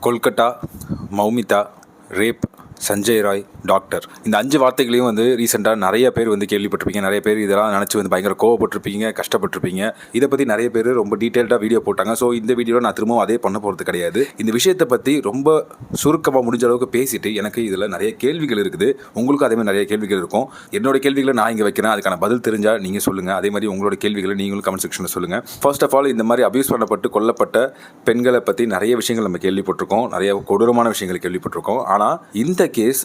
Kolkata, Moumita, rape, Sanjay Roy, doctor. இந்த 5 வார்த்தைகளையும் வந்து ரீசெண்டாக நிறைய பேர் வந்து கேள்விப்பட்டிருப்பீங்க. நிறைய பேர் இதெல்லாம் நினச்சி வந்து பயங்கர கோவப்பட்டிருப்பீங்க, கஷ்டப்பட்டிருப்பீங்க. இதை பற்றி நிறைய பேர் ரொம்ப டீட்டெயில்டாக வீடியோ போட்டாங்க. ஸோ இந்த வீடியோவில் நான் திரும்பவும் அதே பண்ண போகிறது கிடையாது. இந்த விஷயத்தை பற்றி ரொம்ப சுருக்கமாக முடிஞ்ச அளவுக்கு பேசிட்டு எனக்கு இதில் நிறைய கேள்விகள் இருக்குது. உங்களுக்கும் அதே மாதிரி நிறைய கேள்விகள் இருக்கும். என்னோட கேள்விகளை நான் இங்கே வைக்கிறேன். அதுக்கான பதில் தெரிஞ்சால் நீங்கள் சொல்லுங்கள். அதே மாதிரி உங்களோட கேள்விகளை நீங்களும் கமெண்ட் செக்ஷனில் சொல்லுங்கள். ஃபர்ஸ்ட் ஆஃப் ஆல், இந்த மாதிரி அபியூஸ் பண்ணப்பட்டு கொல்லப்பட்ட பெண்களை பற்றி நிறைய விஷயங்கள் நம்ம கேள்விப்பட்டிருக்கோம். நிறைய கொடூரமான விஷயங்கள் கேள்விப்பட்டிருக்கோம். ஆனால் இந்த கேஸ்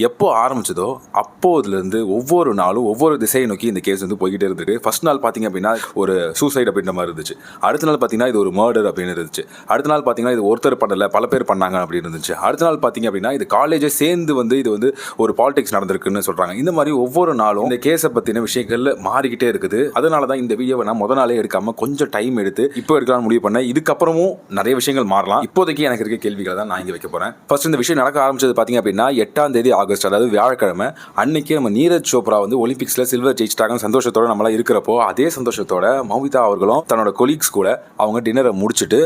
எப்போ ஆரம்பிச்சதோ அப்போதுலேருந்து ஒவ்வொரு நாளும் ஒவ்வொரு திசையை நோக்கி இந்த கேஸ் வந்து போய்கிட்டே இருந்திருக்கு. ஃபர்ஸ்ட் நாள் பார்த்தீங்க அப்படின்னா ஒரு சூசைட் அப்படின்ற மாதிரி இருந்துச்சு. அடுத்த நாள் பார்த்தீங்கன்னா இது ஒரு மர்டர் அப்படின்னு இருந்துச்சு. அடுத்த நாள் பார்த்தீங்கன்னா இது ஒருத்தர் பண்ணலை, பல பேர் பண்ணாங்க அப்படின்னு இருந்துச்சு. அடுத்த நாள் பார்த்தீங்க அப்படின்னா இது காலேஜை சேர்ந்து வந்து இது வந்து ஒரு பாலிடிக்ஸ் நடந்திருக்குன்னு சொல்கிறாங்க. இந்த மாதிரி ஒவ்வொரு நாளும் இந்த கேஸை பற்றின விஷயங்கள் மாறிக்கிட்டே இருக்குது. அதனால தான் இந்த வீடியோவை நான் முத நாளே எடுக்காமல் கொஞ்சம் டைம் எடுத்து இப்போ எடுக்கலாம்னு முடிவு பண்ணேன். இதுக்கப்புறமும் நிறைய விஷயங்கள் மாறலாம். இப்போதைக்கு எனக்கு இருக்க கேள்விகளை தான் நான் இங்கே வைக்க போகிறேன். ஃபர்ஸ்ட் இந்த விஷயம் நடக்க ஆரம்பிச்சது பார்த்தீங்க அப்படின்னா 8ஆம் தேதி ஆகஸ்ட், அதாவது வியாழக்கிழமை அன்னைக்கு நம்ம நீரஜ் சோப்ரா வந்து ஒலிம்பிக்ஸில் சில்வர் ஜெயிச்சிட்டாங்க. சந்தோஷத்தோட நம்மளாம் இருக்கிறப்போ அதே சந்தோஷத்தோட மௌமிதா அவர்களும் தன்னோட கொலீக்ஸ் கூட அவங்க டின்னரை முடிச்சுட்டு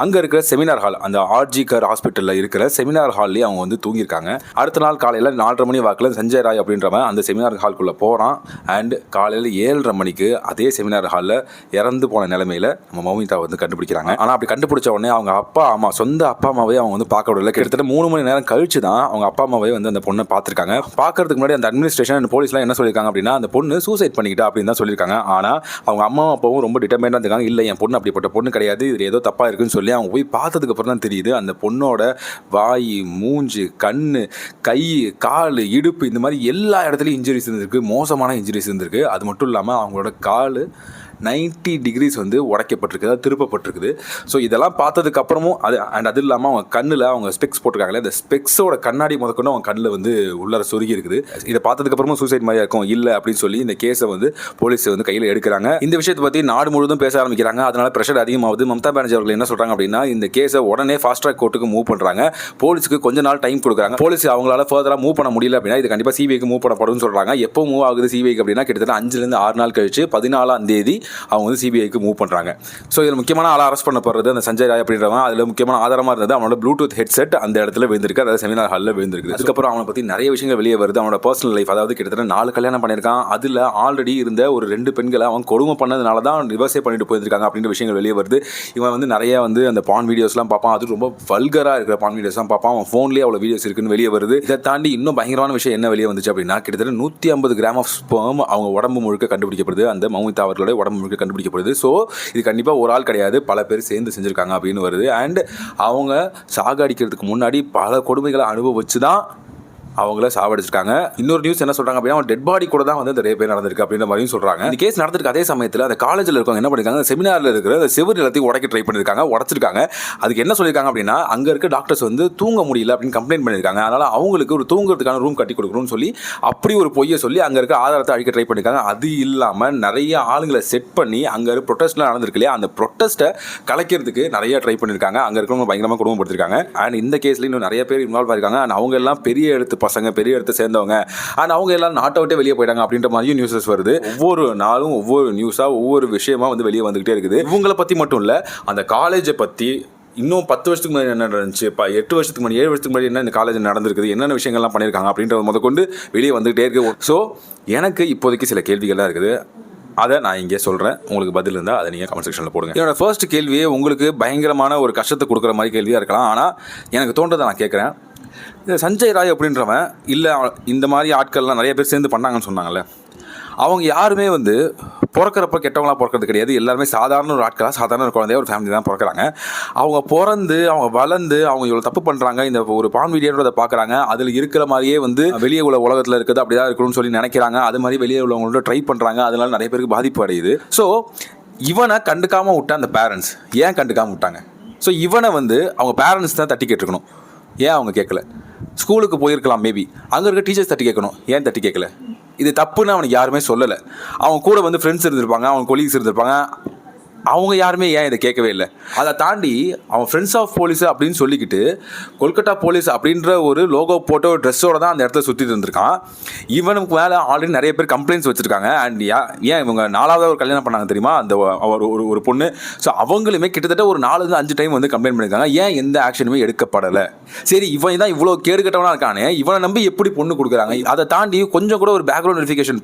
அங்கே இருக்கிற செமினார் ஹால், அந்த ஆர்ஜிகர் ஹாஸ்பிட்டலில் இருக்கிற செமினார் ஹால்லேயே அவங்க வந்து தூங்கியிருக்காங்க. அடுத்த நாள் காலையில் 4:30 மணி வாக்கில் சஞ்சய் ராய் அப்படின்றவன் அந்த செமினார் ஹால்குள்ளே போகிறான். அண்ட் காலையில் 7:30 மணிக்கு அதே செமினார் ஹாலில் இறந்து போன நிலைமையில் நம்ம மௌமிதா வந்து கண்டுபிடிக்கிறாங்க. ஆனால் அப்படி கண்டுபிடிச்ச உடனே அவங்க சொந்த அப்பா அம்மாவே அவங்க வந்து பார்க்க விடல. கிட்டத்தட்ட 3 மணி நேரம் கழிச்சு தான் அவங்க அப்பா அம்மாவே வந்து அந்த பொண்ணை பார்த்துருக்காங்க. பார்க்கறதுக்கு முன்னாடி அந்த அட்மினிஸ்ட்ரேஷன் அண்ட் போலீஸ்லாம் என்ன சொல்லியிருக்காங்க அப்படின்னா அந்த பொண்ணு சூசைட் பண்ணிக்கிட்டா அப்படின்னு தான் சொல்லியிருக்காங்க. ஆனால் அவங்க அம்மா அப்பாவும் ரொம்ப டிட்டர்மைண்டாக இருக்காங்க. இல்லை, என் பொண்ணு அப்படிப்பட்ட பொண்ணு கிடையாது, இது ஏதோ தப்பாக இருக்குன்னு சொல்லி அவங்க போய் பார்த்ததுக்கு அப்புறம் தான் தெரியுது அந்த பொண்ணோட வாய், மூஞ்சு, கண்ணு, கை, கால், இடுப்பு இந்த மாதிரி எல்லா இடத்துலையும் இன்ஜுரிஸ் இருந்திருக்கு. மோசமான இன்ஜுரிஸ் இருந்திருக்கு. அது மட்டும் இல்லாமல் அவங்களோட கால் 90 டிகிரிஸ் வந்து உடைக்கப்பட்டிருக்கு, அதாவது திருப்பப்பட்டிருக்குது. ஸோ இதெல்லாம் பார்த்ததுக்கு அப்புறமும் அது இல்லாமல் அவங்க கண்ணில் அவங்க ஸ்பெக்ஸ் போட்டிருக்காங்களே, அந்த ஸ்பெக்ஸோட கண்ணாடி முதற்கொண்டு அவங்க கண்ணில் வந்து உள்ளார சொருகி இருக்குது. இதை பார்த்ததுக்கு அப்புறமும் சூசைட் மாதிரியா இருக்கும் இல்லை அப்படின்னு சொல்லி இந்த கேஸை வந்து போலீஸ் வந்து கையில் எடுக்கிறாங்க. இந்த விஷயத்தை பற்றி நாடு முழுவதும் பேச ஆரம்பிக்கிறாங்க. அதனால ப்ரெஷர் அதிகமாகுது. மம்தா பானர்ஜி அவர்கள் என்ன சொல்கிறாங்க அப்படின்னா இந்த கேஸை உடனே ஃபாஸ்ட் ட்ராக் கோர்ட்டுக்கு மூவ் பண்ணுறாங்க. போலீஸுக்கு கொஞ்ச நாள் டைம் கொடுக்குறாங்க. போலீஸ் அவங்களால ஃபர்தராக மூவ் பண்ண முடியல அப்படின்னா இது கண்டிப்பாக சிபிஐக்கு மூவ் பண்ணப்படும் சொல்கிறாங்க. எப்போ மூவ் ஆகுது சிபிஐக்கு அப்படின்னா கிட்டத்தட்ட 5லேருந்து 6 நாள் கழிச்சு 14ஆம் தேதி அவங்க வந்து சிபிஐக்கு மூவ் பண்ணுறாங்க. ஸோ இதில் முக்கியமான ஆள் அரெஸ்ட் பண்ணப்படுறது அந்த சஞ்சய் ராய் அப்படின்றவன். அதில் முக்கியமான ஆதாரமாக இருந்தது அவனோட ப்ளூடூத் ஹெட்செட் அந்த இடத்துல விழுந்திருக்கு, அதாவது செமினார் ஹாலில் விழுந்திருக்கு. அதுக்கப்புறம் அவனை பற்றி நிறைய விஷயங்கள் வெளியே வருது. அவனோட பர்சனல் லைஃப், அதாவது கிட்டத்தட்ட 4 கல்யாணம் பண்ணியிருக்கான். அதில் ஆல்ரெடி இருந்த ஒரு 2 பெண்களை அவன் கொடுமை பண்ணதுனால தான் ரிவர்ஸே பண்ணிட்டு போயிருக்காங்க அப்படின்ற விஷயங்கள் வெளியே வருது. இவன் வந்து நிறைய வந்து அந்த பான் வீடியோஸ்லாம் பார்ப்பான். அது ரொம்ப வல்கராக இருக்கிற பான் வீடியோஸ்லாம் பார்ப்பான். அவன் ஃபோன்லேயே அவ்வளோ வீடியோஸ் இருக்குன்னு வெளியே வருது. இதை தாண்டி இன்னும் பயங்கரமான விஷயம் என்ன வெளியே வந்துச்சு அப்படின்னா கிட்டத்தட்ட 150 கிராம் ஆஃப் ஸ்பெர்ம் அவங்க உடம்பு முழுக்க கண்டுபிடிக்கப்படுது. அந்த மௌமிதா அவர்களுடைய உடம்பு முழுக்க கண்டுபிடிக்கப்படுது. ஸோ இது கண்டிப்பாக ஒரு ஆள் கிடையாது, பல பேர் சேர்ந்து செஞ்சுருக்காங்க அப்படின்னு வருது. அண்ட் அவங்க சாகடிக்கிறதுக்கு முன்னாடி பல கொடுமைகளை அனுபவிச்சு தான் அவங்கள சாவடிச்சிருக்காங்க. இன்னொரு நியூஸ் என்ன சொல்றாங்க அப்படின்னா டெட் பாடி கூட தான் வந்து அந்த ரேப்பே நடந்திருக்கு அப்படின்ற மாதிரியும் சொல்றாங்க. இந்த கேஸ் நடந்திருக்கு அதே சமயத்தில் அந்த காலேஜில் இருக்கவங்க என்ன பண்ணிருக்காங்க, செமினாரில் இருக்கிற அந்த செவுரு எல்லாத்தையும் உடைக்க ட்ரை பண்ணியிருக்காங்க, உடச்சிருக்காங்க. அதுக்கு என்ன சொல்லியிருக்காங்க அப்படின்னா அங்கே இருக்க டாக்டர்ஸ் வந்து தூங்க முடியல அப்படின்னு கம்ப்ளைண்ட் பண்ணியிருக்காங்க. அதனால அவங்களுக்கு ஒரு தூங்குறதுக்கான ரூம் கட்டி கொடுக்கணும்னு சொல்லி அப்படி ஒரு பொய்யை சொல்லி அங்கே இருக்க ஆதாரத்தை அழிக்க ட்ரை பண்ணியிருக்காங்க. அது இல்லாமல் நிறைய ஆளுங்களை செட் பண்ணி அங்கே இருக்க ப்ரொட்டஸ்ட்லாம் நடந்திருக்கு இல்லையா, அந்த ப்ரொட்டஸ்ட்டை கலைக்கிறதுக்கு நிறைய ட்ரை பண்ணியிருக்காங்க. அங்கே இருக்கிறவங்க பயங்கரமாக குடும்பப்படுத்திருக்காங்க. அண்ட் இந்த கேஸில் இன்னும் நிறைய பேர் இன்வால்வ் ஆயிருக்காங்க. அண்ட் அவங்க எல்லாம் பெரிய எழுத்து பசங்க, பெரிய இடத்தை சேர்ந்தவங்க. அண்ட் அவங்க எல்லாம் நாட்டை விட்டு வெளியே போயிட்டாங்க அப்படின்ற மாதிரியும் நியூஸஸ் வருது. ஒவ்வொரு நாளும் ஒவ்வொரு நியூஸா ஒவ்வொரு விஷயமா வந்து வெளியே வந்துகிட்டே இருக்குது. இவங்களை பத்தி மட்டும் இல்ல, அந்த காலேஜை பத்தி இன்னும் 10 வருஷத்துக்கு முன்னாடி என்ன நடந்துச்சு, 8 வருஷத்துக்கு முன்னாடி 7 வருஷத்துக்கு முன்னாடி என்ன இந்த காலேஜ் நடந்திருக்குது, என்னென்ன விஷயங்கள்லாம் பண்ணியிருக்காங்க அப்படின்றத முதற்கொண்டு வெளியே வந்துகிட்டே இருக்கு. ஸோ எனக்கு இப்போதைக்கு சில கேள்விகள்லாம் இருக்குது. அதை நான் இங்கே சொல்கிறேன். உங்களுக்கு பதில் இருந்தால் அதை நீங்கள் கமெண்ட் செக்ஷனில் போடுங்க. என்னோட ஃபர்ஸ்ட் கேள்வியே உங்களுக்கு பயங்கரமான ஒரு கஷ்டத்தை கொடுக்குற மாதிரி கேள்வியாக இருக்கலாம். ஆனால் எனக்கு தோன்றதை நான் கேட்குறேன். இந்த சஞ்சய் ராய் அப்படின்றவன் இல்லை இந்த மாதிரி ஆட்கள்லாம் நிறைய பேர் சேர்ந்து பண்ணாங்கன்னு சொன்னாங்கல்ல, அவங்க யாருமே வந்து பிறக்கிறப்ப கெட்டவங்களாம் பிறக்கிறது கிடையாது. எல்லாருமே சாதாரண ஒரு ஆட்களாக, சாதாரண ஒரு குழந்தைய, ஒரு ஃபேமிலி தான் பிறக்கிறாங்க. அவங்க பிறந்து அவங்க வளர்ந்து அவங்க இவ்வளோ தப்பு பண்ணுறாங்க, இந்த ஒரு பான் வீடியோன்றதை பார்க்குறாங்க, அதில் இருக்கிற மாதிரியே வந்து வெளியே உள்ள உலகத்தில் இருக்குது அப்படி தான் இருக்கணும்னு சொல்லி நினைக்கிறாங்க. அது மாதிரி வெளியே உள்ளவங்களோட ட்ரை பண்ணுறாங்க. அதனால நிறைய பேருக்கு பாதிப்பு அடையுது. ஸோ இவனை கண்டுக்காமல் விட்ட அந்த பேரண்ட்ஸ் ஏன் கண்டுக்காமல் விட்டாங்க? ஸோ இவனை வந்து அவங்க பேரண்ட்ஸ் தான் தட்டி கேட்டிருக்கணும். ஏன் அவங்க கேட்கல? ஸ்கூலுக்கு போயிருக்கலாம், மேபி அங்கே இருக்க டீச்சர்ஸ் தட்டி கேட்கணும். ஏன் தட்டி கேட்கல? இது தப்புன்னு அவனுக்கு யாருமே சொல்லலை. அவங்க கூட வந்து ஃப்ரெண்ட்ஸ் இருந்திருப்பாங்க, அவங்க கொலீக்ஸ் இருந்திருப்பாங்க, அவங்க யாருமே ஏன் இதை கேட்கவே இல்லை? அதை தாண்டி அவன் ஃப்ரெண்ட்ஸ் ஆஃப் போலீஸ் அப்படின்னு சொல்லிக்கிட்டு கொல்கட்டா போலீஸ் அப்படின்ற ஒரு லோகோ போட்ட ஒரு ட்ரெஸ்ஸோட தான் அந்த இடத்துல சுற்றிட்டு இருந்திருக்கான். இவனுக்கு மேலே ஆல்ரெடி நிறைய பேர் கம்ப்ளைண்ட்ஸ் வச்சுருக்காங்க. அண்ட் ஏன் இவங்க 4வது ஒரு கல்யாணம் பண்ணாங்க தெரியுமா, அந்த ஒரு பொண்ணு. ஸோ அவங்களுமே கிட்டத்தட்ட ஒரு 4-5 டைம் வந்து கம்ப்ளைண்ட் பண்ணியிருக்காங்க. ஏன் எந்த ஆக்ஷனுமே எடுக்கப்படலை? சரி, இவன் தான் இவ்வளோ கேடுகட்டவனா இருக்கானே, இவனை நம்பி எப்படி பொண்ணு கொடுக்குறாங்க? அதை தாண்டி கொஞ்சம் கூட ஒரு பேக்ரவுண்ட் வெரிஃபிகேஷன்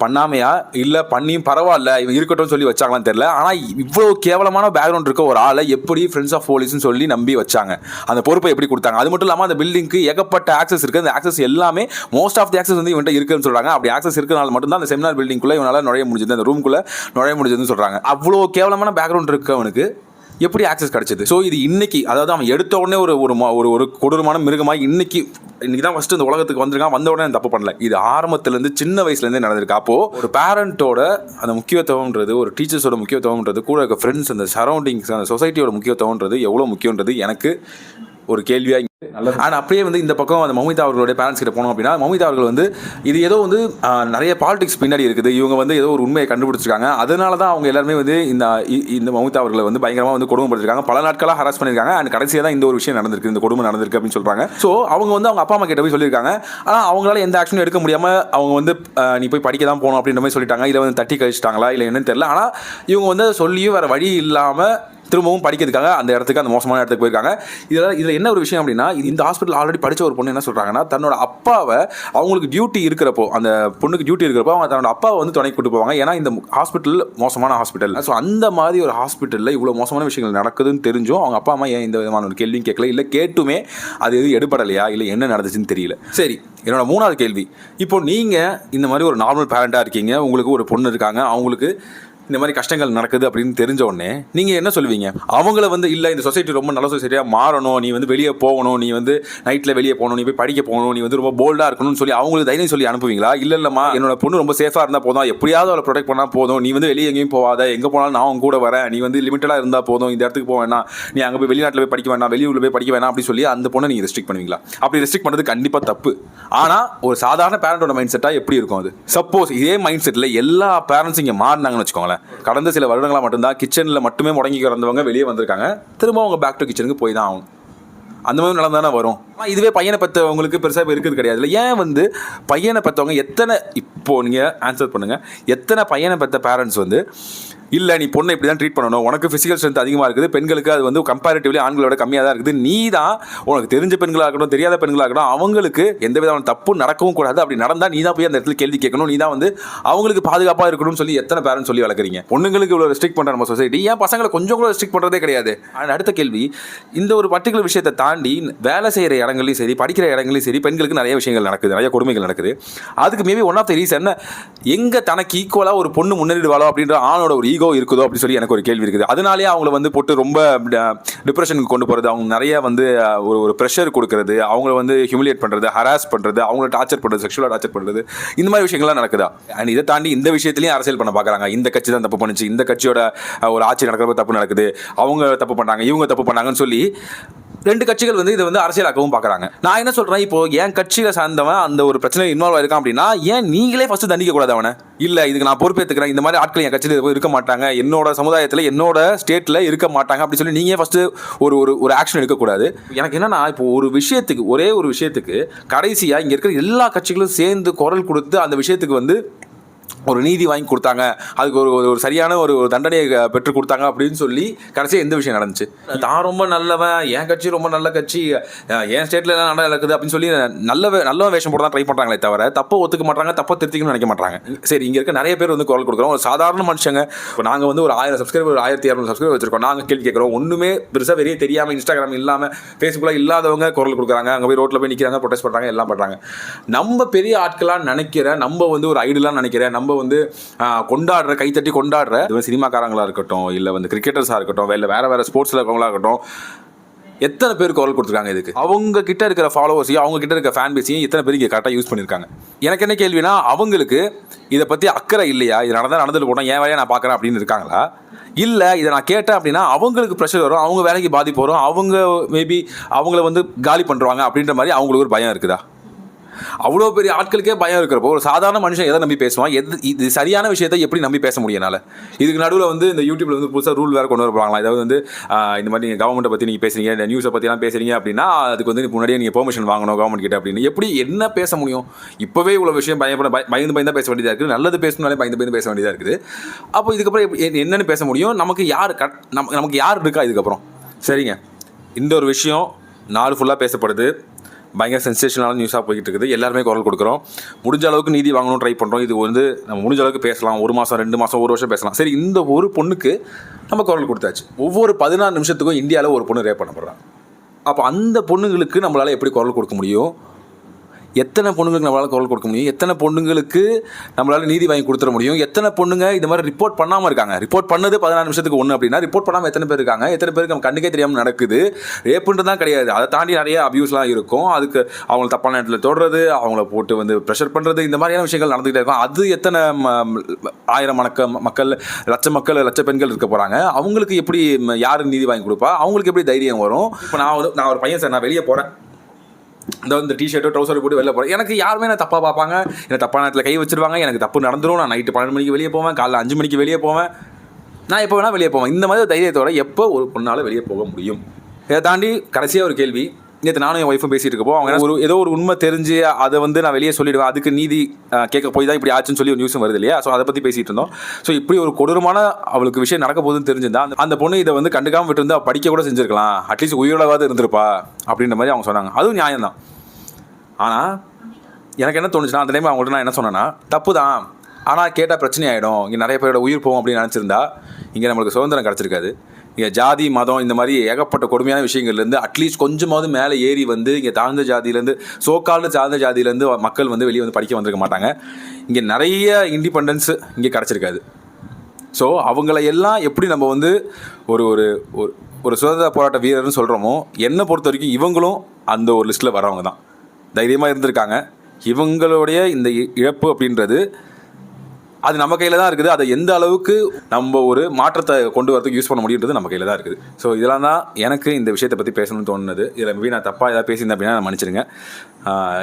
பண்ணாமையா இல்லை பண்ணியும் பரவாயில்ல இவன் இருக்கட்டும் சொல்லி வச்சாங்களான்னு தெரியல. ஆனால் இவ்வளோ கேவலமான பேக்ரவுண்ட் இருக்க ஒரு ஆளை எப்படி ஃப்ரெண்ட்ஸ் ஆஃப் போலீஸ்னு சொல்லி நம்பி வச்சாங்க? அந்த பொறுப்பை எப்படி கொடுத்தாங்க? அது மட்டும் இல்லாமல் அந்த பில்டிங்க்கு ஏகப்பட்ட ஆக்சஸ் இருக்குது. அந்த ஆக்சஸ் எல்லாமே மோஸ்ட் ஆஃப் தி ஆக்சஸ் வந்து இவன்ட்ட இருக்குன்னு சொல்கிறாங்க. அப்படி ஆக்சஸ் இருக்கிறனால மட்டும்தான் அந்த செமினார் பில்டிங்குள்ளே இவனால் நுழைய முடிஞ்சது, அந்த ரூம்குள்ளே நுழைய முடிஞ்சதுன்னு சொல்கிறாங்க. அவ்வளோ கேவலமான பேக்ரவுண்ட் இருக்கவனுக்கு எப்படி ஆக்சஸ் கிடைச்சது? ஸோ இது இன்னைக்கு, அதாவது அவன் எடுத்த உடனே ஒரு கொடூரமான மிருகமாக இன்னைக்கு தான் ஃபஸ்ட்டு இந்த உலகத்துக்கு வந்திருக்கான். வந்த உடனே தப்பு பண்ணல. இது ஆரம்பத்துலேருந்து சின்ன வயசுலேருந்தே நடந்திருக்கு. அப்போது ஒரு பேரண்ட்டோட அந்த முக்கியத்துவம்ன்றது, ஒரு டீச்சர்ஸோட முக்கியத்துவம்ன்றது, கூட இருக்க ஃப்ரெண்ட்ஸ், அந்த சரௌண்டிங்ஸ், அந்த சொசைட்டியோட முக்கியத்துவம்ன்றது எவ்வளோ முக்கியன்றது எனக்கு ஒரு கேள்வியாக. ஆனால் அப்படியே வந்து இந்த பக்கம் அந்த மௌமிதா அவர்களுடைய பேரண்ட்ஸ் கிட்ட போனோம் அப்படின்னா, மௌமிதா அவர்கள் வந்து இது ஏதோ வந்து நிறைய பாலிடிக்ஸ் பின்னாடி இருக்குது, இவங்க வந்து ஏதோ ஒரு உண்மையை கண்டுபிடிச்சிருக்காங்க, அதனால தான் அவங்க எல்லாருமே வந்து இந்த மௌமிதா அவர்களை வந்து பயங்கரமாக வந்து கொடுமைப்படுத்திருக்காங்க, பல நாட்களாக ஹராஸ் பண்ணியிருக்காங்க. அண்ட் கடைசியாக தான் இந்த ஒரு விஷயம் நடந்திருக்கு, இந்த கொடுமை நடந்திருக்கு அப்படின்னு சொல்கிறாங்க. ஸோ அவங்க வந்து அவங்க அப்பா அம்மா கிட்ட போய் சொல்லியிருக்காங்க. ஆனால் அவங்களால எந்த ஆக்ஷனும் எடுக்க முடியாமல் அவங்க வந்து நீ போய் படிக்க தான் போகணும் அப்படின்ற மாதிரி சொல்லிட்டாங்க. இதை வந்து தட்டி கழிச்சிட்டாங்களா இல்லை என்னன்னு தெரியல. ஆனால் இவங்க வந்து சொல்லியும் வேறு வழி இல்லாமல் திரும்பவும் படிக்கிறதுக்காக அந்த இடத்துக்கு, அந்த மோசமான இடத்துக்கு போயிருக்காங்க. இதில் என்ன ஒரு விஷயம் அப்படின்னா, இந்த ஹாஸ்பிட்டல் ஆல்ரெடி படித்த ஒரு பொண்ணு என்ன சொல்கிறாங்கன்னா, தன்னோட அப்பாவை அவங்களுக்கு டியூட்டி இருக்கிறப்போ, அந்த பொண்ணுக்கு டியூட்டி இருக்கிறப்போ அவங்க தன்னோட அப்பாவை வந்து துணைக்கு கூட்டு போவாங்க. ஏன்னா இந்த ஹாஸ்பிட்டல் மோசமான ஹாஸ்பிட்டல். ஸோ அந்த மாதிரி ஒரு ஹாஸ்பிட்டலில் இவ்வளோ மோசமான விஷயங்கள் நடக்குதுன்னு தெரிஞ்சும் அவங்க அப்பா அம்மா ஏன் இந்த விதமான ஒரு கேள்வியும் கேட்கல, இல்லை கேட்டுமே அது எதுவும் எடுபடலையா, இல்லை என்ன நடந்துச்சுன்னு தெரியல. சரி, என்னோட 3வது கேள்வி, இப்போ நீங்கள் இந்த மாதிரி ஒரு நார்மல் பேரண்ட்டாக இருக்கீங்க, உங்களுக்கு ஒரு பொண்ணு இருக்காங்க, அவங்களுக்கு இந்த மாதிரி கஷ்டங்கள் நடக்குது அப்படின்னு தெரிஞ்ச உடனே நீங்கள் என்ன சொல்லுவீங்க? அவங்கள வந்து இல்லை இந்த சொசைட்டி ரொம்ப நல்ல சொசைட்டியாக மாறணும், நீ வந்து வெளியே போகணும், நீ வந்து நைட்டில் வெளியே போகணும், நீ போய் படிக்க போகணும், நீ வந்து ரொம்ப போல்டாக இருக்கணும்னு சொல்லி அவங்களுக்கு தைரியம் சொல்லி அனுப்புவீங்களா? இல்லைம்மா என்னோட பொண்ணு ரொம்ப சேஃபாக இருந்தால் போதும், எப்படியாவது அவளை ப்ரொடெக்ட் பண்ணால் போதும், நீ வந்து வெளியே எங்கேயும் போகாத, எங்கே போனாலும் நான் அவங்க கூட வரேன், நீ வந்து லிமிட்டடாக இருந்தால் போதும், இந்த இடத்துக்கு போக வேணாம், நீ அங்கே போய் வெளிநாட்டில் போய் படிக்க வேணாம், வெளியூரில் போய் படிக்க வேணாம் அப்படி சொல்லி அந்த பொண்ணை நீங்கள் ரெஸ்ட்ரிக்ட் பண்ணுவீங்களா? அப்படி ரெஸ்ட்ரிக்ட் பண்ணுறது கண்டிப்பாக தப்பு. ஆனால் ஒரு சாதாரண பேரண்டோட மைண்ட் செட்டாக எப்படி இருக்கும் அது? சப்போஸ் இதே மைண்ட் செட்டில் எல்லா பேரண்ட்ஸும் இங்கே மாறினாங்கன்னு வச்சுக்கோங்களேன், கடந்த சில வருடங்களாக மட்டும்தான் கிச்சனில் மட்டுமே முடங்கி கிடந்தவங்க வெளியே வந்திருக்காங்க, திரும்ப அவங்க பேக் டு கிச்சனுக்கு போய் தான் ஆகணும். அந்த மாதிரி நடந்தானே வரும். ஆனால் இதுவே பையனை பெற்றவங்களுக்கு பெருசாக இருக்கிறது கிடையாது. இல்லை ஏன் வந்து பையனை பெற்றவங்க எத்தனை, இப்போது நீங்கள் ஆன்சர் பண்ணுங்கள், எத்தனை பையனை பெற்ற பேரண்ட்ஸ் வந்து இல்லை நீ பொண்ணை இப்படி தான் ட்ரீட் பண்ணணும், உனக்கு ஃபிசிக்கல் ஸ்ட்ரென்த் அதிகமாக இருக்குது, பெண்களுக்கு அது வந்து கம்பேரிட்டிவ்லி ஆண்களோட கம்மியாக தான் இருக்குது, நீ தான் உனக்கு தெரிஞ்ச பெண்களாக இருக்கட்டும் தெரியாத பெண்களாக இருக்கட்டும் அவங்களுக்கு எந்த விதமான தப்பு நடக்கவும் கூடாது, அப்படி நடந்தால் நீ தான் போய் அந்த இடத்துல கேள்வி கேட்கணும், நீ தான் வந்து அவங்களுக்கு பாதுகாப்பாக இருக்கணும்னு சொல்லி எத்தனை பேரண்ட்ஸ் சொல்லி வளர்க்குறீங்க? பொண்ணுங்களுக்கு இவ்வளோ ரெஸ்ட்ரிக்ட் பண்ணுற நம்ம சொசைட்டி ஏன் பசங்களை கொஞ்சம் கூட ரெஸ்ட்ரிக்ட் பண்ணுறதே கிடையாது? அண்ட் அடுத்த கேள்வி, இந்த ஒரு பர்டிகுலர் விஷயத்தை தாண்டி வேலை செய்கிற இடங்களையும் சரி, படிக்கிற இடங்களையும் சரி, பெண்களுக்கு நிறைய விஷயங்கள் நடக்குது, நிறைய கொடுமைகள் நடக்குது. அதுக்கு maybe one of the reason எங்கே தனக்கு ஈக்குவலாக ஒரு பொண்ணு முன்னேறிடுவாளோ அப்படின்ற ஆணோட ஒரு ஈகோ இருக்குதோ அப்படி சொல்லி எனக்கு ஒரு கேள்வி இருக்குது. அதனாலேயே அவங்கள வந்து போட்டு ரொம்ப டிப்ரெஷனுக்கு கொண்டு போகிறது, அவங்க நிறைய வந்து ஒரு ப்ரெஷர் கொடுக்கறது, அவங்கள வந்து ஹியூமிலியேட் பண்ணுறது, ஹராஸ் பண்ணுறது, அவங்கள டார்ச்சர் பண்ணுறது, செக்ஷுவலாக டார்ச்சர் பண்ணுறது, இந்த மாதிரி விஷயங்கள்லாம் நடக்குதா? அண்ட் இதை தாண்டி இந்த விஷயத்துலையும் அரசியல் பண்ண பார்க்குறாங்க. இந்த கட்சி தான் தப்பு பண்ணுச்சு, இந்த கட்சியோட ஒரு ஆட்சி நடக்கிறப்ப தப்பு நடக்குது, அவங்க தப்பு பண்ணாங்க, இவங்க தப்பு பண்ணாங்கன்னு சொல்லி 2 கட்சிகள் வந்து இதை வந்து அரசியலாக்கவும் பார்க்குறாங்க. நான் என்ன சொல்கிறேன், இப்போ என் கட்சியில் சார்ந்தவன் அந்த ஒரு பிரச்சனை இன்வால்வ் ஆயிருக்கான் அப்படின்னா ஏன் நீங்களே ஃபஸ்ட்டு தண்டிக்க கூடாது அவனை? இல்லை இதுக்கு நான் பொறுப்பேற்றுக்கிறேன், இந்த மாதிரி ஆட்கள் என் கட்சியில் இருக்க மாட்டாங்க, என்னோட சமுதாயத்தில் என்னோட ஸ்டேட்டில் இருக்க மாட்டாங்க அப்படி சொல்லி நீங்கள் ஃபஸ்ட்டு ஒரு ஆக்ஷன் எடுக்கக்கூடாது. எனக்கு என்னன்னா, இப்போ ஒரு விஷயத்துக்கு, ஒரே ஒரு விஷயத்துக்கு கடைசியாக இங்கே இருக்கிற எல்லா கட்சிகளும் சேர்ந்து குரல் கொடுத்து அந்த விஷயத்துக்கு வந்து ஒரு நீதி வாங்கி கொடுத்தாங்க, அதுக்கு ஒரு சரியான ஒரு தண்டனையை பெற்றுக் கொடுத்தாங்க அப்படின்னு சொல்லி கடைசியாக எந்த விஷயம் நடந்துச்சு? நான் ரொம்ப நல்லவன், என் கட்சி ரொம்ப நல்ல கட்சி, என் ஸ்டேட்டில் எல்லாம் நல்லா இருக்குது அப்படின்னு சொல்லி நல்ல வேஷம் போட தான் ட்ரை பண்ணுறாங்களே தவிர தப்பை ஒத்துக்க மாட்டாங்க, தப்பை திருத்திக்கணும்னு நினைக்க மாட்டாங்க. சரி, இங்கே இருக்க நிறைய பேர் வந்து குரல் கொடுக்குறோம், ஒரு சாதாரண மனுஷங்க. இப்போ நாங்கள் வந்து ஒரு 1000 சப்ஸ்கிரைபர் 1200 சப்ஸ்கிரைபர் வச்சிருக்கோம், நாங்கள் கேள்வி கேட்குறோம், ஒன்றுமே பெருசாக வெளியே தெரியாமல், இன்ஸ்டாகிராம் இல்லாமல், ஃபேஸ்புக்கில் இல்லாதவங்க குரல் கொடுக்குறாங்க, அங்கே போய் ரோட்டில் போய் நிற்கிறாங்க, ப்ரொடெஸ்ட் பண்ணுறாங்க, எல்லாம் பண்ணுறாங்க. நம்ம பெரிய ஆட்களாக நினைக்கிற, நம்ம வந்து ஒரு ஐடலாக நினைக்கிற, நம்ம வந்து கொண்டாடுற, கைத்தட்டி கொண்டாடுற சினிமாக்காரங்களாக இருக்கட்டும், இல்லை வந்து கிரிக்கெட்டர்ஸாக இருக்கட்டும், இல்லை வேறு ஸ்போர்ட்ஸில் இருக்கவங்களாக இருக்கட்டும், எத்தனை பேர் குரல் கொடுத்துருக்காங்க இதுக்கு? அவங்க கிட்ட இருக்கிற ஃபாலோவர்ஸையும் அவங்க கிட்ட இருக்கிற ஃபேன் பேஸையும் எத்தனை பேருக்கு கரெக்டாக யூஸ் பண்ணியிருக்காங்க? எனக்கு என்ன கேள்வினா, அவங்களுக்கு இதை பற்றி அக்கறை இல்லையா? இது நடந்துட்டு போனால் என் வேலையை நான் பார்க்குறேன் அப்படின்னு இருக்காங்களா? இல்லை இதை நான் கேட்டேன் அப்படின்னா அவங்களுக்கு ப்ரெஷர் வரும், அவங்க வேலைக்கு பாதிப்பு வரும், அவங்க மேபி அவங்கள வந்து காலி பண்ணுறாங்க அப்படின்ற மாதிரி அவங்களுக்கு ஒரு பயம் இருக்குதா? அவ்வளோ பெரிய ஆட்களுக்கே பயம் இருக்கிறப்போ ஒரு சாதாரண மனுஷன் எதை நம்பி பேசுவான்? இது சரியான விஷயத்தை எப்படி நம்பி பேச முடியும் என்னால்? இதுக்கு நடுவில் வந்து இந்த யூடியூப்ல வந்து புதுசாக ரூல் வேறு கொண்டு வரப்பாங்களா? ஏதாவது வந்து இந்த மாதிரி நீங்கள் கவர்மெண்ட்டை பற்றி நீங்கள் பேசுறீங்க, இந்த நியூஸை பற்றிலாம் பேசுறீங்க அப்படின்னா அதுக்கு வந்து முன்னாடியே நீங்கள் பெர்மிஷன் வாங்கணும் கவர்மெண்ட் கிட்ட அப்படின்னு எப்படி என்ன பேச முடியும்? இப்போவே இவ்வளோ விஷயம் பயந்து தான் பேச வேண்டியதாக இருக்குது. நல்லது பேசணும்னாலே பயந்து பேச வேண்டியதாக இருக்குது. அப்போ இதுக்கப்புறம் என்னென்னு பேச முடியும்? நமக்கு யார் இருக்கா இதுக்கப்புறம்? சரிங்க, இந்த ஒரு விஷயம் நாள் ஃபுல்லாக பேசப்படுது, பயங்கர சென்சேஷனான நியூஸாக போய்கிட்டு இருக்குது. எல்லாருமே குரல் கொடுக்குறோம், முடிஞ்ச அளவுக்கு நீதி வாங்கணும் ட்ரை பண்ணுறோம். இது வந்து நம்ம முடிஞ்ச அளவுக்கு பேசலாம், 1 மாதம் 2 மாதம் 1 வருஷம் பேசலாம். சரி, இந்த ஒரு பொண்ணுக்கு நம்ம குரல் கொடுத்தாச்சு. ஒவ்வொரு 14 நிமிஷத்துக்கும் இந்தியாவில் ஒரு பொண்ணு ரேப் பண்ணப்படுறாங்க. அப்போ அந்த பொண்ணுங்களுக்கு நம்மளால் எப்படி குரல் கொடுக்க முடியும்? எத்தனை பொண்ணுங்களுக்கு நம்மளால் குரல் கொடுக்க முடியும்? எத்தனை பொண்ணுங்களுக்கு நம்மளால் நீதி வாங்கி கொடுத்துட முடியும்? எத்தனை பொண்ணுங்க இந்த மாதிரி ரிப்போர்ட் பண்ணாமல் இருக்காங்க? ரிப்போர்ட் பண்ணது 14 நிமிஷத்துக்கு ஒன்று அப்படின்னா ரிப்போர்ட் பண்ணாமல் எத்தனை பேர் இருக்காங்க? எத்தனை பேருக்கு நம்ம கண்ணுக்கே தெரியாமல் நடக்குது? ரேப்புன்றது தான் கிடையாது, அதை தாண்டி நிறைய அபியூஸ்லாம் இருக்கும். அதுக்கு அவங்கள தப்பான இடத்துல தொடுறது, அவங்கள போட்டு வந்து ப்ரெஷர் பண்ணுறது, இந்த மாதிரியான விஷயங்கள் நடந்துகிட்டே இருக்கும். அது எத்தனை ஆயிரம் மக்கள், லட்ச பெண்கள் இருக்க போகிறாங்க. அவங்களுக்கு எப்படி யார் நீதி வாங்கி கொடுப்பா? அவங்களுக்கு எப்படி தைரியம் வரும்? இப்போ நான் ஒரு பையன் சார், நான் வெளியே போகிறேன், இந்த டிஷர்ட்டோ ட்ரௌசர் போட்டு வெளில போகிறேன். எனக்கு யாருமே நான் தப்பாக பார்ப்பாங்க, என்னை தப்பான நேரத்தில் கை வச்சிருவாங்க, எனக்கு தப்பு நடந்துடும். நான் நைட்டு 12 மணிக்கு வெளியே போவேன், காலைல 5 மணிக்கு வெளியே போவேன், நான் எப்போ வேணால் வெளியே போவேன். இந்த மாதிரி தைரியத்தோட எப்போ ஒரு பொண்ணால் வெளியே போக முடியும்? இதை தாண்டி கடைசியாக ஒரு கேள்வி. நேற்று நானும் என் ஒய்ஃபும் பேசிகிட்டு இருக்கப்போ அவங்க ஏதோ ஒரு உண்மை தெரிஞ்சு அதை வந்து நான் வெளியே சொல்லிவிடுவேன், அதுக்கு நீதி கேட்க போய் தான் இப்படி ஆச்சுன்னு சொல்லி ஒரு நியூஸும் வருது இல்லையா? ஸோ அதை பற்றி பேசிகிட்டு இருந்தோம். ஸோ இப்படி ஒரு கொடூரமான அவளுக்கு விஷயம் நடக்க போகுதுன்னு தெரிஞ்சிருந்தா அந்த பொண்ணு இதை வந்து கண்டுக்காமல் விட்டுருந்து படிக்க கூட செஞ்சுருக்கலாம், அட்லீஸ்ட் உயிரோடவாது இருந்திருப்பா அப்படின்ற மாதிரி அவங்க சொன்னாங்க. அதுவும் நியாயம்தான். ஆனால் எனக்கு என்ன தோணுச்சுன்னா, அந்த டைம் அவங்கள்ட்ட நான் என்ன சொன்னேன்னா, தப்பு தான், ஆனால் கேட்டால் பிரச்சனை ஆகிடும், இங்கே நிறைய பேரோட உயிர் போகும் அப்படின்னு நினச்சிருந்தா இங்கே நம்மளுக்கு சுதந்திரம் கிடச்சிருக்காது. இங்கே ஜாதி மதம் இந்த மாதிரி ஏகப்பட்ட கொடுமையான விஷயங்கள்லேருந்து அட்லீஸ்ட் கொஞ்சமாவது மேலே ஏறி வந்து இங்கே தாழ்ந்த ஜாதியிலேருந்து சார்ந்த ஜாதியிலேருந்து மக்கள் வந்து வெளியே வந்து படிக்க வந்திருக்க மாட்டாங்க. இங்கே நிறைய இண்டிபெண்டன்ஸ் இங்கே கிடச்சிருக்காது. ஸோ அவங்கள எல்லாம் எப்படி நம்ம வந்து ஒரு ஒரு ஒரு சுதந்திர போராட்ட வீரர்னு சொல்கிறோமோ, என்னை பொறுத்த வரைக்கும் இவங்களும் அந்த ஒரு லிஸ்ட்டில் வரவங்க தான். தைரியமாக இருந்திருக்காங்க. இவங்களுடைய இந்த இழப்பு அப்படின்றது அது நம்ம கையில் தான் இருக்குது. அதை எந்த அளவுக்கு நம்ம ஒரு மாற்றத்தை கொண்டு வரதுக்கு யூஸ் பண்ண முடியுன்றது நம்ம கையில் தான் இருக்குது. ஸோ இதெல்லாம் தான் எனக்கு இந்த விஷயத்தை பற்றி பேசணும்னு தோணுது. இதில் மேபி நான் தப்பாக ஏதாவது பேசியிருந்தேன் அப்படின்னா நான் மன்னிச்சிருங்க.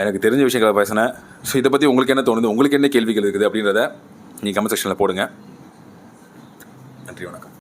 எனக்கு தெரிஞ்ச விஷயங்களை பேசினேன். ஸோ இதை பற்றி உங்களுக்கு என்ன தோணுது, உங்களுக்கு என்ன கேள்விகள் இருக்குது அப்படின்றத நீங்கள் கமெண்ட் செக்ஷனில் போடுங்க. நன்றி, வணக்கம்.